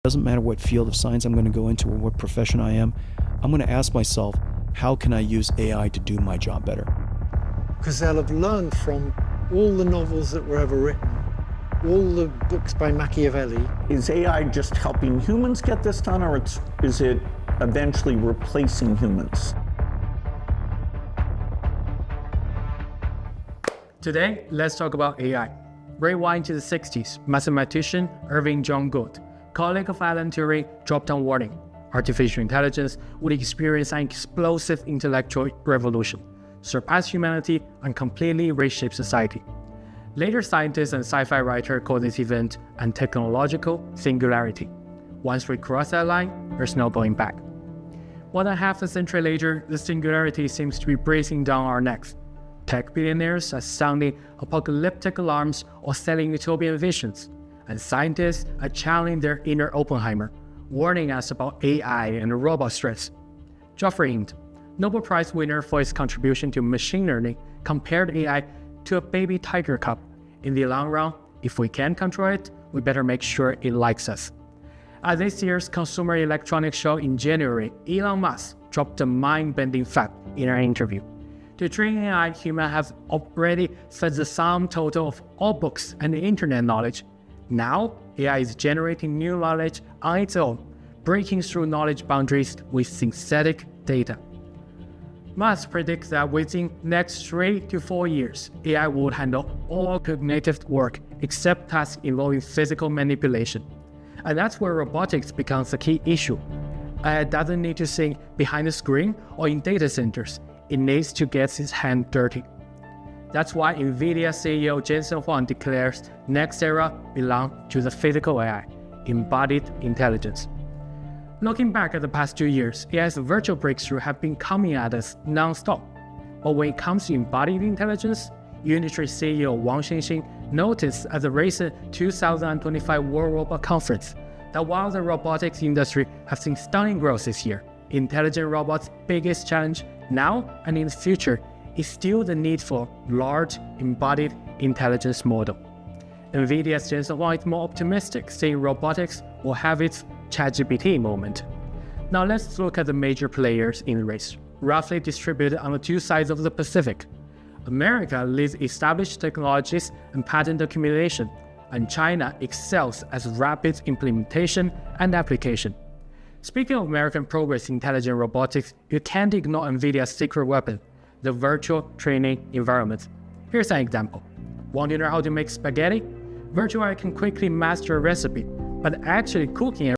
doesn't matter what field of science I'm going to go into or what profession I am, I'm going to ask myself, how can I use AI to do my job better? Because they'll have learned from all the novels that were ever written, all the books by Machiavelli. Is AI just helping humans get this done, or is it eventually replacing humans? Today, let's talk about AI. Rewind to the 60s, mathematician Irving John Gould, colleague of Alan Turing, dropped a warning. Artificial intelligence would experience an explosive intellectual revolution, surpass humanity, and completely reshape society. Later scientists and sci-fi writers call this event a technological singularity. Once we cross that line, there's no going back. More than half a century later, the singularity seems to be breathing down our necks. Tech billionaires are sounding apocalyptic alarms or selling utopian visions, and scientists are channeling their inner Oppenheimer, warning us about AI and robot threats. Geoffrey Hinton, Nobel Prize winner for his contribution to machine learning, compared AI to a baby tiger cub. In the long run, if we can control it, we better make sure it likes us. At this year's Consumer Electronics Show in January, Elon Musk dropped a mind-bending fact in an interview. To train AI, humans have already fed the sum total of all books and internet knowledge. Now, AI is generating new knowledge on its own, breaking through knowledge boundaries with synthetic data. Musk predicts that within the next 3 to 4 years, AI will handle all cognitive work except tasks involving physical manipulation. And that's where robotics becomes a key issue. AI doesn't need to think behind the screen or in data centers. It needs to get its hand dirty. That's why NVIDIA CEO Jensen Huang declares next era belongs to the physical AI, embodied intelligence. Looking back at the past 2 years, AI's virtual breakthroughs have been coming at us non-stop. But when it comes to embodied intelligence, Unitree CEO Wang Xinxin noticed at the recent 2025 World Robot Conference that while the robotics industry has seen stunning growth this year, intelligent robots' biggest challenge now and in the future is still the need for large embodied intelligence model. NVIDIA's Jensen Huang is more optimistic, saying robotics will have its ChatGPT moment. Now let's look at the major players in the race, roughly distributed on the two sides of the Pacific. America leads established technologies and patent accumulation, and China excels as rapid implementation and application. Speaking of American progress in intelligent robotics, you can't ignore NVIDIA's secret weapon, the virtual training environment. Here's an example. Want to know how to make spaghetti? Virtual AI can quickly master a recipe, but actually cooking